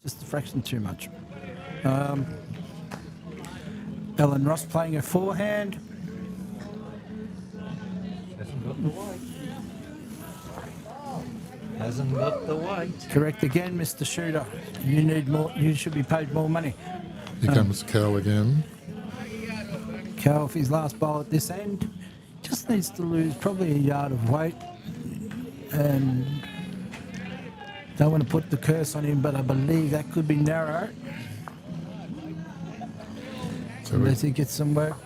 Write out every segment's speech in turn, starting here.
just a fraction too much. Ellen Ross playing her forehand. Hasn't got the weight. Hasn't got the weight. Correct again, Mr. Shooter. You need more. You should be paid more money. Here comes Cal again. Cal, off his last bowl at this end, just needs to lose probably a yard of weight. And don't want to put the curse on him, but I believe that could be narrow. So Unless he gets some work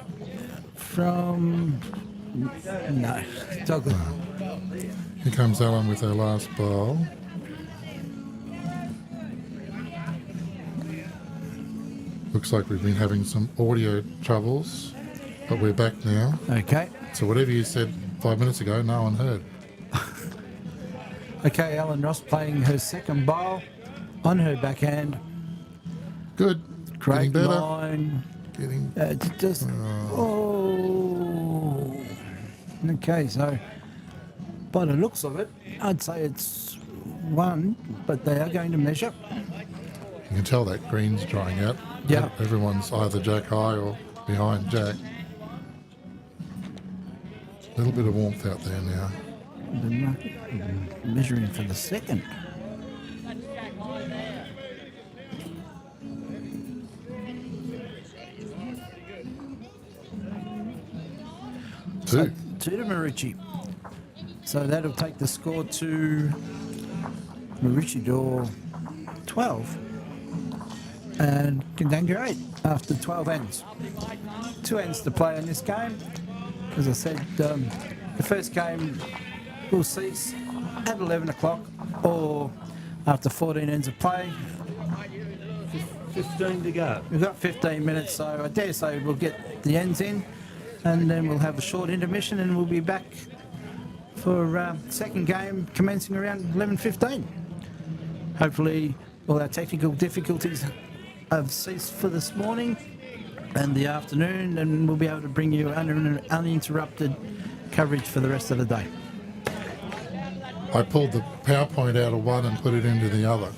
from... No, it's all good. here comes Ellen with her last bowl. Looks like we've been having some audio troubles, but we're back now. Okay. So whatever you said 5 minutes ago, no one heard. Okay, Ellen Ross playing her second bowl on her backhand. Good. Great Getting better. line. Getting... Just... Oh. Okay, so by the looks of it, I'd say it's one, but they are going to measure. You can tell that green's drying out. Yeah. Everyone's either jack high or behind jack. A little bit of warmth out there now. They're measuring for the second. So, two to Marucci. So that'll take the score to Maroochydore 12 and Kandango 8 after 12 ends. 2 ends to play in this game. As I said, the first game will cease at 11 o'clock or after 14 ends of play. 15 to go. We've got 15 minutes, so I dare say we'll get the ends in and then we'll have a short intermission and we'll be back for second game commencing around 11:15. Hopefully all our technical difficulties have ceased for this morning and the afternoon, and we'll be able to bring you uninterrupted coverage for the rest of the day. I pulled the PowerPoint out of one and put it into the other.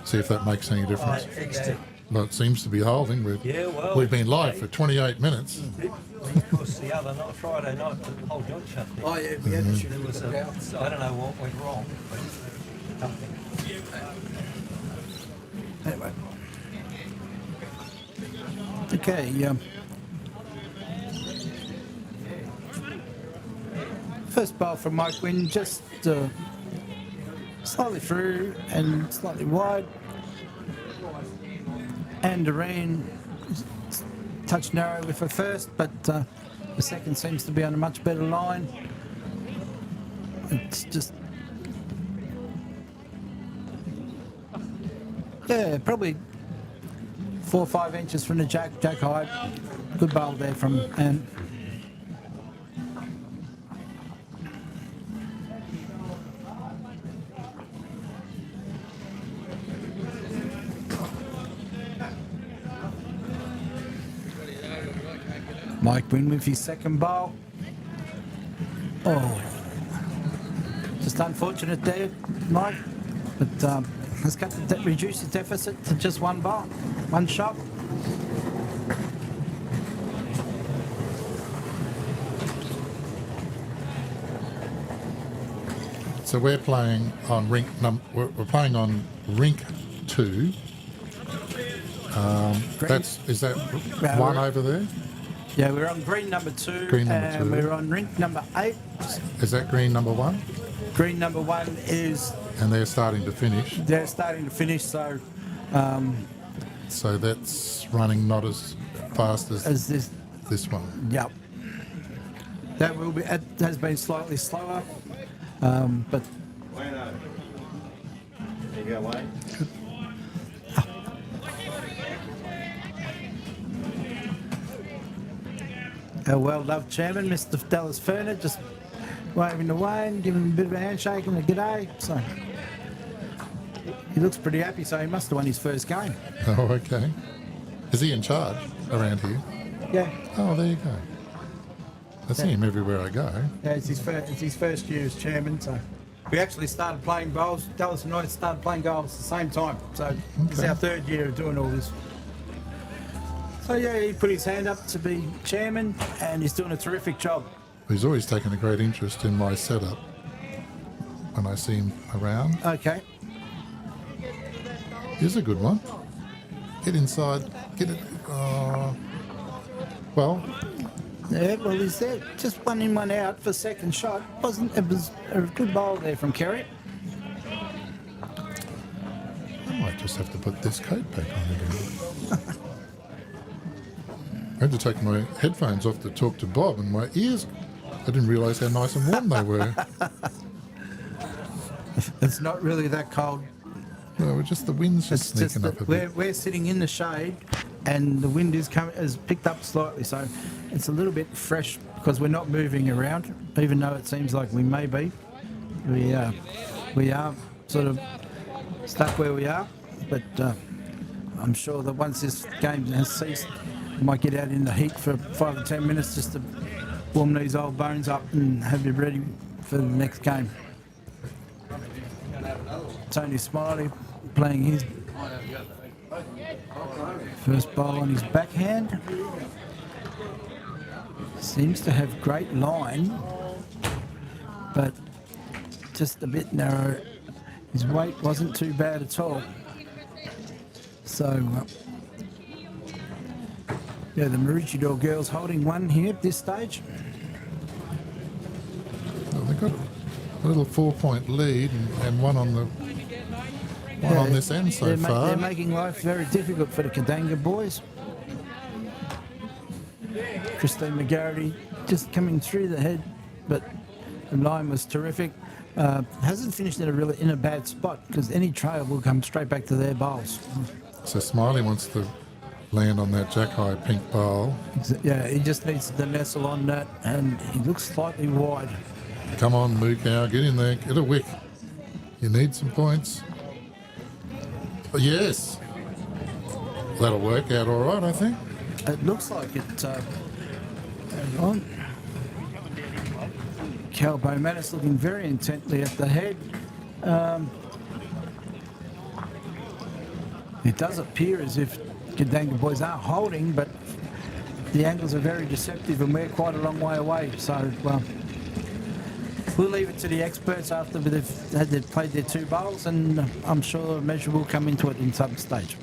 See if that makes any difference. Well, it seems to be holding. We've been live for 28 minutes. Of course, the other night, Friday night, the whole joint shut down. Oh yeah, we had to shoot There was a, I don't know what went wrong, but something. Anyway. Okay, first bowl from Mike Wynn, just slightly through and slightly wide. And Doreen touched narrow with her first, but the second seems to be on a much better line. It's just... yeah, probably 4 or 5 inches from the jack high. Good bowl there from Anne. Mike Wynn with his second bowl. Oh, just unfortunate there, Mike. But has got to reduce his deficit to just one bowl, one shot. So we're playing on we're playing on rink 2. Is that one over there? Yeah, we're on green number 2. Green number 2. And we're on rink number 8. Is that green number 1? Green number 1 is... And they're starting to finish. They're starting to finish, so... so that's running not as fast as this one. Yep. That will be. It has been slightly slower, but... There you go, Wayne. Our well-loved chairman, Mr. Dallas Ferner, just waving away and giving him a bit of a handshake and a g'day. So he looks pretty happy, so he must have won his first game. Oh, okay. Is he in charge around here? Yeah. Oh, there you go. I see him everywhere I go. Yeah, it's his first year as chairman, so... We actually started playing bowls. Dallas and I started playing goals at the same time. So it's Okay. our third year of doing all this. So yeah, he put his hand up to be chairman, and he's doing a terrific job. He's always taken a great interest in my setup when I see him around. Okay. Here's a good one. Get inside. Get it. Well, Yeah, well, he's there. Just one in, one out for second shot. It was a good bowl there from Kerry. I might just have to put this coat back on again. I had to take my headphones off to talk to Bob, and my ears, I didn't realise how nice and warm they were. It's not really that cold. No, just the wind's just It's just sneaking up that a bit. we're sitting in the shade, and the wind has picked up slightly, so it's a little bit fresh because we're not moving around, even though it seems like we may be. We are sort of stuck where we are, but I'm sure that once this game has ceased, we might get out in the heat for 5 or 10 minutes just to warm these old bones up and have you ready for the next game. Tony Smiley playing his first bowl on his backhand. Seems to have great line, but just a bit narrow. His weight wasn't too bad at all. So, yeah, the Maroochydore girls holding one here at this stage. Well, they've got a little 4-point lead and one on the on this end so far. They're making life very difficult for the Kadanga boys. Christine McGarity just coming through the head, but the line was terrific. Hasn't finished in a bad spot because any trail will come straight back to their bowls. So Smiley wants to land on that jack high pink bowl. Yeah, he just needs to nestle on that, and he looks slightly wide. Come on, Mukau, get in there, get a wick. You need some points. Oh, yes. That'll work out all right, I think. It looks like it. Hang on. Cal Bowmanis looking very intently at the head. It does appear as if Kadanga boys are holding, but the angles are very deceptive and we're quite a long way away. So, we'll leave it to the experts after they've played their 2 bowls, and I'm sure a measure will come into it in some stage.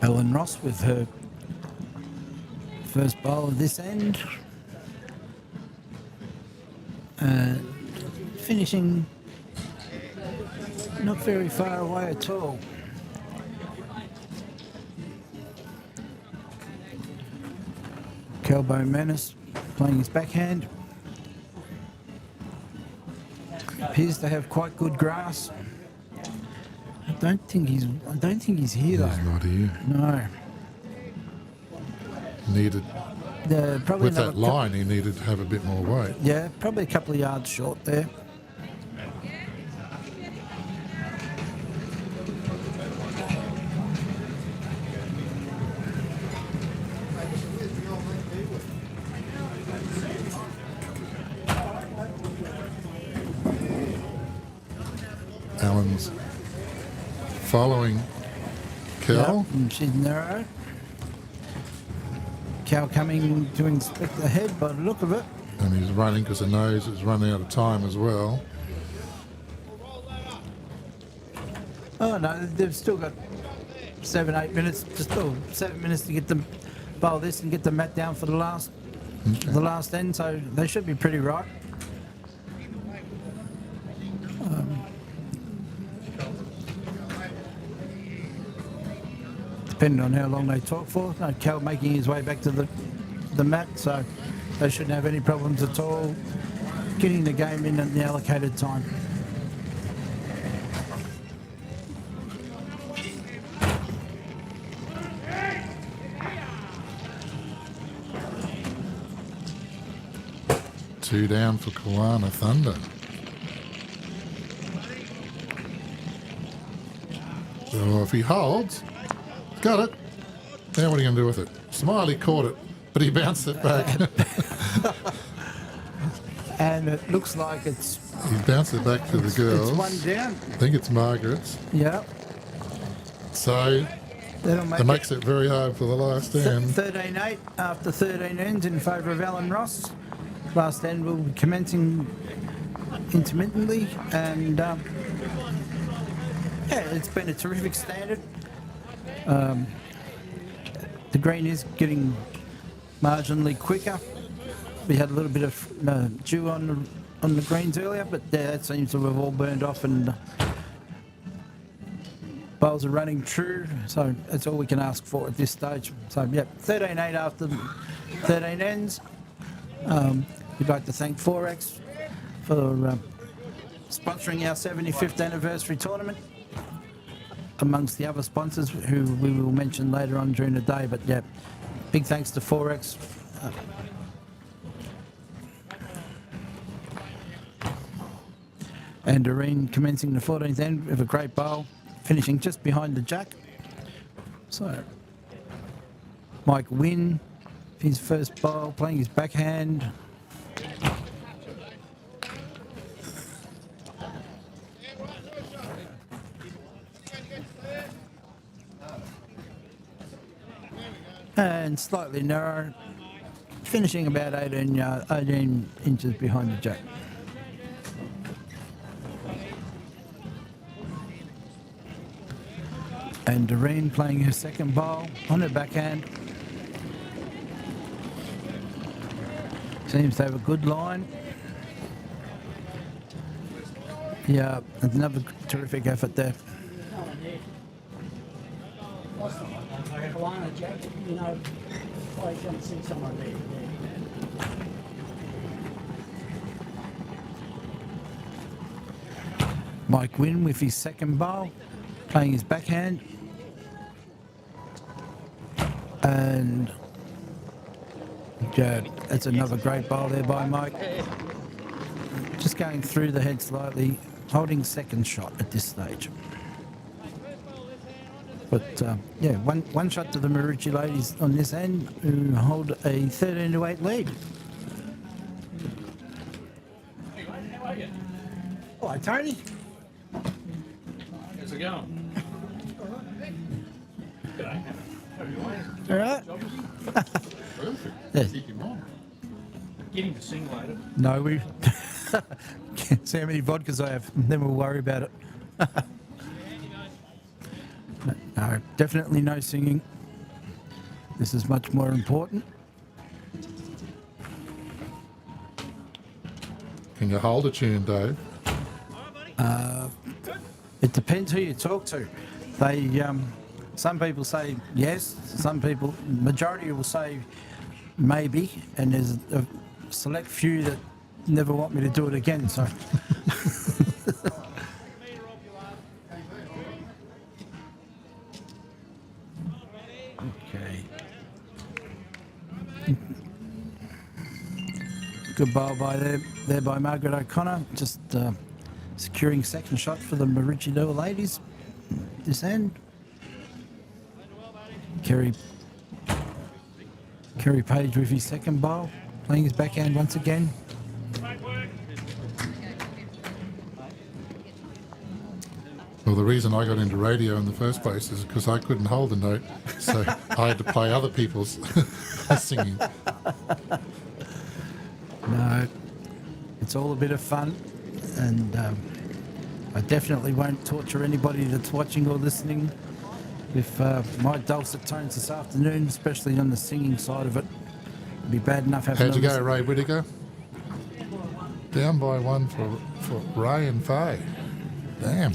Ellen Ross with her first bowl of this end. And finishing not very far away at all. Kelbo Menace playing his backhand. Appears to have quite good grass. I don't think he's here though. He's not here. No. Needed, Probably with that line, he needed to have a bit more weight. Yeah, probably a couple of yards short there. Alan's following Cal. Yep, and she's narrow. Cal coming to inspect the head by the look of it. And he's running because the nose is running out of time as well. Oh no, they've still got 7-8 minutes, just 7 minutes to get them bowl this and get the mat down for the last end, so they should be pretty right. Depending on how long they talk for. No, Cal making his way back to the mat, so they shouldn't have any problems at all getting the game in at the allocated time. 2 down for Kiwana Thunder. So if he holds, got it. Now what are you going to do with it? Smiley caught it, but he bounced it back. And it looks like it's He bounced it back to the girls. it's one down. I think it's Margaret's. Yeah. So That'll make it makes it very hard for the last end. 13-8 after 13 ends in favour of Alan Ross. Last end will be commencing intermittently, and yeah, it's been a terrific standard. The green is getting marginally quicker. We had a little bit of dew on the greens earlier, but yeah, that seems to have all burned off, and bowls are running true, so that's all we can ask for at this stage. So yeah, 13-8 after 13 ends. We'd like to thank Forex for sponsoring our 75th anniversary tournament, amongst the other sponsors who we will mention later on during the day. But yeah, big thanks to Forex. And Doreen commencing the 14th end with a great bowl, finishing just behind the jack. So Mike Wynn, his first bowl, playing his backhand. And slightly narrow, finishing about 18 inches behind the jack. And Doreen playing her second bowl on her backhand. Seems to have a good line. Yeah, another terrific effort there. Kiwana jacket, you know, I can see someone there. Mike Wynn with his second bowl, playing his backhand. And yeah, that's another great bowl there by Mike. Just going through the head slightly, holding second shot at this stage. But yeah, one shot to the Marucci ladies on this end, who hold a 13-8 lead. Hi, Tony. How's it going? G'day. All right. Perfect. Yeah. Keep him on. Get him to sing later. No, we see how many vodkas I have, then we'll worry about it. No, definitely no singing. This is much more important. Can you hold a tune, Dave? It depends who you talk to. They, some people say yes, some people, majority will say maybe, and there's a select few that never want me to do it again. So. Okay. Good bowl by there by Margaret O'Connor, just securing second shot for the Maroochydore ladies. This end. Kerry Page with his second bowl, playing his backhand once again. Well, the reason I got into radio in the first place is because I couldn't hold a note, so I had to play other people's singing. No, it's all a bit of fun, and I definitely won't torture anybody that's watching or listening with my dulcet tones this afternoon, especially on the singing side of it. It'd be bad enough having. How'd you go, Ray Whittaker? Down by one for Ray and Faye. Damn.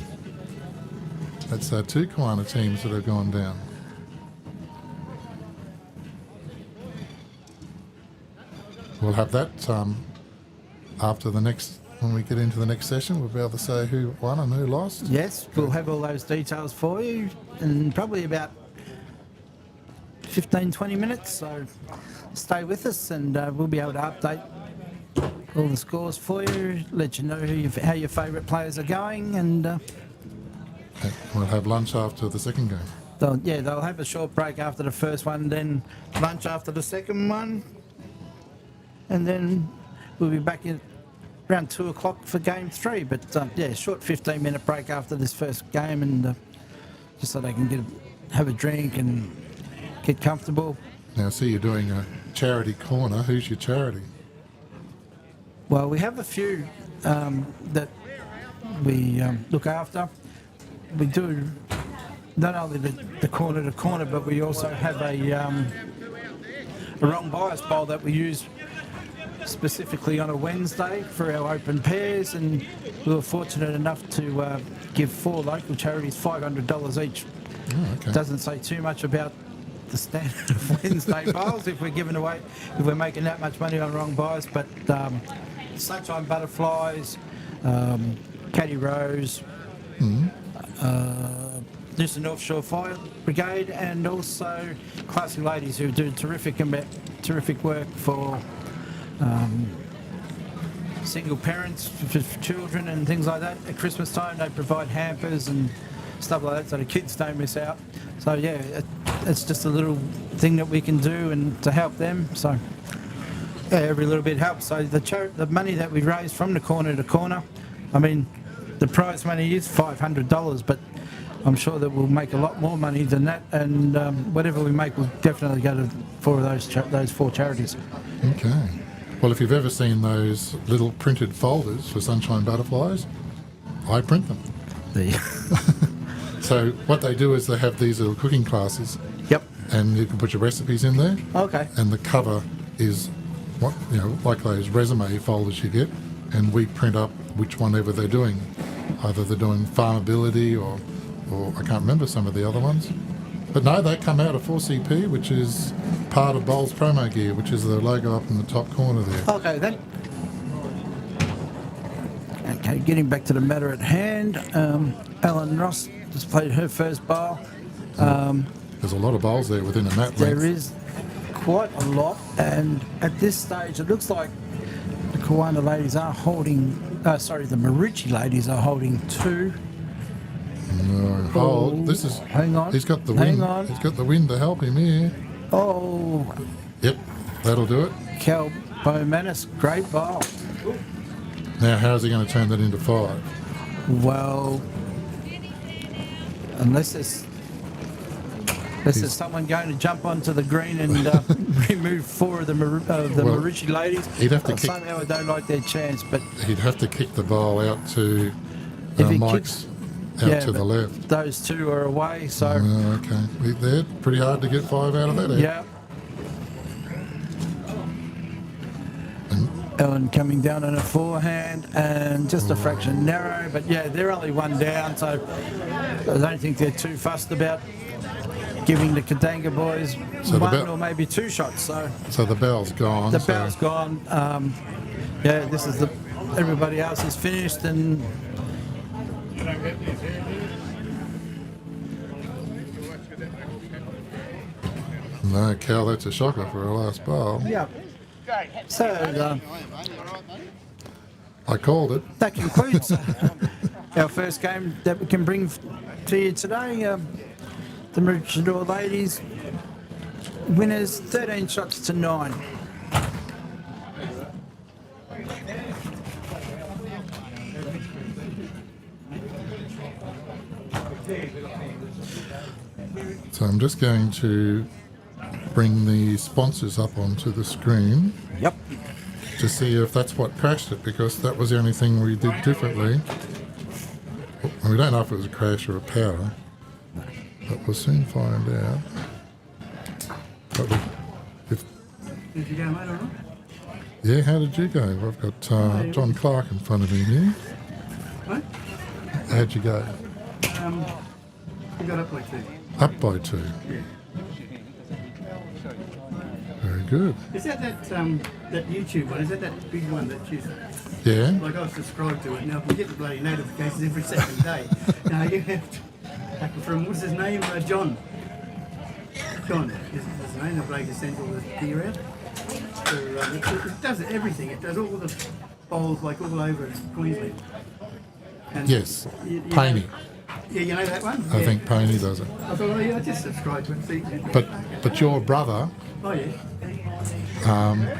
That's two Kiwana teams that have gone down. We'll have that after the next, when we get into the next session, we'll be able to say who won and who lost. Yes, we'll have all those details for you in probably about 15-20 minutes, so stay with us and we'll be able to update all the scores for you, let you know how your favourite players are going, and We'll have lunch after the second game. they'll have a short break after the first one, then lunch after the second one, and then we'll be back in around 2 o'clock for game 3. But short 15-minute break after this first game, and just so they can have a drink and get comfortable. Now, I see you're doing a charity corner. Who's your charity? Well, we have a few that we look after. We do not only the corner to corner, but we also have a wrong bias bowl that we use specifically on a Wednesday for our open pairs, and we were fortunate enough to give 4 local charities $500 each. Oh, okay. Doesn't say too much about the standard of Wednesday bowls if we're making that much money on wrong bias, but Sunshine Butterflies, Caddy Rose, Noosa North Shore Fire Brigade, and also Classy Ladies, who do terrific work for single parents, for children and things like that. At Christmas time they provide hampers and stuff like that so the kids don't miss out. So yeah, it's just a little thing that we can do and to help them. So yeah, every little bit helps. So the money that we raise from the corner to corner, I mean, the prize money is $500, but I'm sure that we'll make a lot more money than that, and whatever we make will definitely go to 4 of those 4 charities. Okay. Well, if you've ever seen those little printed folders for Sunshine Butterflies, I print them. So what they do is they have these little cooking classes. Yep. And you can put your recipes in there. Okay. And the cover is like those resume folders you get, and we print up which one ever they're doing. Either they're doing farmability or I can't remember some of the other ones. But no, they come out of 4CP, which is part of Bowls promo gear, which is the logo up in the top corner there. Okay then. Okay, getting back to the matter at hand, Ellen Ross just played her first bowl. There's a lot of bowls there within a mat length. There is quite a lot, and at this stage it looks like the Kiwana ladies are holding, the Marucci ladies are holding 2. No, hold. This is. Hang on. He's got the wind. Hang on. He's got the wind to help him here. Oh, Yep, that'll do it. Cal Bowmanis, great bowl. Now, how's he going to turn that into 5? Well, unless there's someone going to jump onto the green and remove 4 of the Marucci ladies, he'd have to kick- somehow I don't like their chance. But He'd have to kick the bowl out to if he Mike's kicks, out to the but left. those 2 are away, so Oh, okay. They're pretty hard to get 5 out of that. yeah. Ellen coming down on a forehand and just a fraction narrow, but yeah, they're only 1 down, so I don't think they're too fussed about giving the Katanga boys So the 1 or maybe 2 shots. So the bell's gone. the bell's gone. Yeah, this is everybody else is finished, and No, Cal, that's a shocker for our last bowl. yeah. So I called it. that concludes our first game that we can bring to you today. The Maroochydore ladies winners 13 shots to 9. So I'm just going to bring the sponsors up onto the screen Yep. to see if that's what crashed it, because that was the only thing we did differently. And we don't know if it was a crash or a power, but we'll soon find out. But Did you go, mate, all right? yeah, how did you go? I've got John Clark in front of me here. What? How'd you go? You got up like 2. Up by 2. Yeah. Very good. Is that YouTube one? Is that big one that you... Yeah? Like, I was subscribed to it. Now, we get the bloody notifications every second day. Now, you have to... From, what's his name? John. John is his name. The bloke who sends all the gear out. It does everything. It does all the bowls like all over Queensland. And Yes, you Paney. Yeah, you know that one? I think Paney does it. I thought, oh, yeah, I just subscribed to it. See. But your brother, Oh, yeah.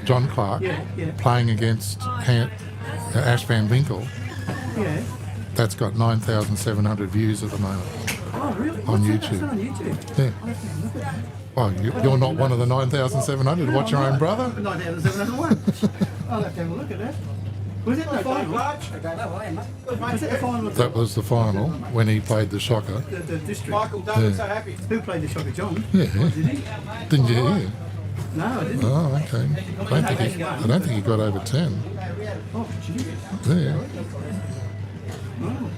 John Clark, Yeah, yeah. playing against Ash Van Winkle, Yeah. that's got 9,700 views at the moment. Oh, really? On What's that? YouTube. That's on YouTube. Yeah. I'll have to look at that. Well, you're not one of the 9,700 to watch your own brother? 9,701. I'll have to have a look at that. Was it the final? Was it the final? That was the final when he played the shocker. The district. Michael David, so happy. Who played the shocker? John? Yeah. Did he? Didn't you hear? No, I didn't. Oh, okay. I don't think he got over 10. Oh, gee. Yeah. Oh.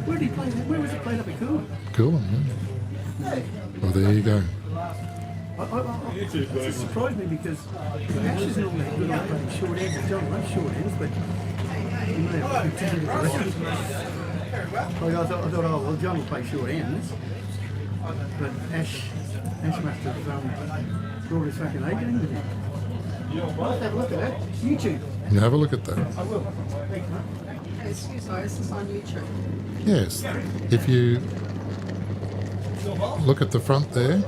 Where did he play? Where was it played up in Cool? Cool. Yeah. Well, there you go. It just surprised me because Ash is normally good at playing short ends. John loves short ends, but you may have to continue the rest. I thought, oh, well, John will play short ends, but Ash must have brought his fucking A game with him. I'll have to have a look at that. YouTube. You have a look at that. I will. Excuse me, this is on YouTube. Yes. If you look at the front there,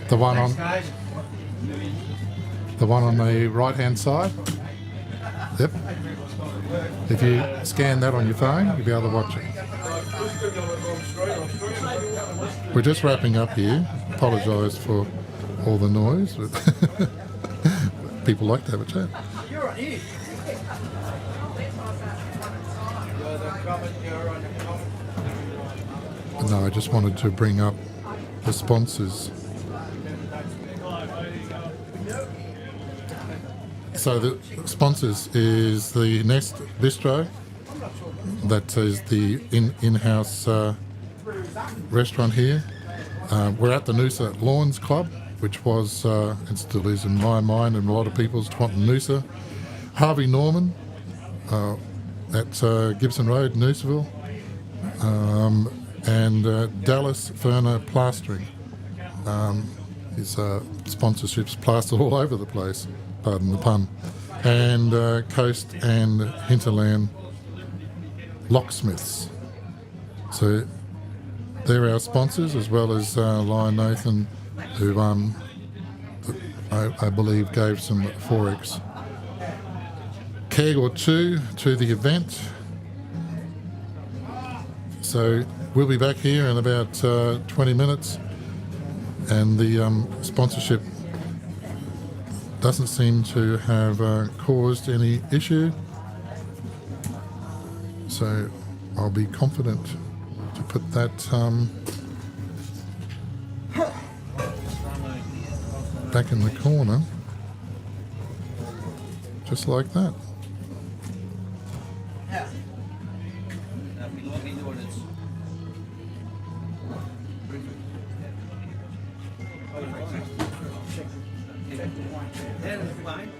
the one on the right hand side. Yep. If you scan that on your phone, you'll be able to watch it. We're just wrapping up here. Apologise for all the noise, but people like to have a chat. But no, I just wanted to bring up the sponsors. So the sponsors is the Nest Bistro. That is the in-house restaurant here. We're at the Noosa Lawns Club, which was, and still is in my mind and a lot of people's, Noosa. Harvey Norman at Gibson Road, Noosaville. And Dallas Ferner Plastering. His sponsorships plastered all over the place, pardon the pun. And Coast and Hinterland Locksmiths. So they're our sponsors, as well as Lion Nathan, who I believe gave some Forex keg or two to the event. So we'll be back here in about 20 minutes, and the sponsorship doesn't seem to have caused any issue. So I'll be confident to put that back in the corner, just like that. That is fine.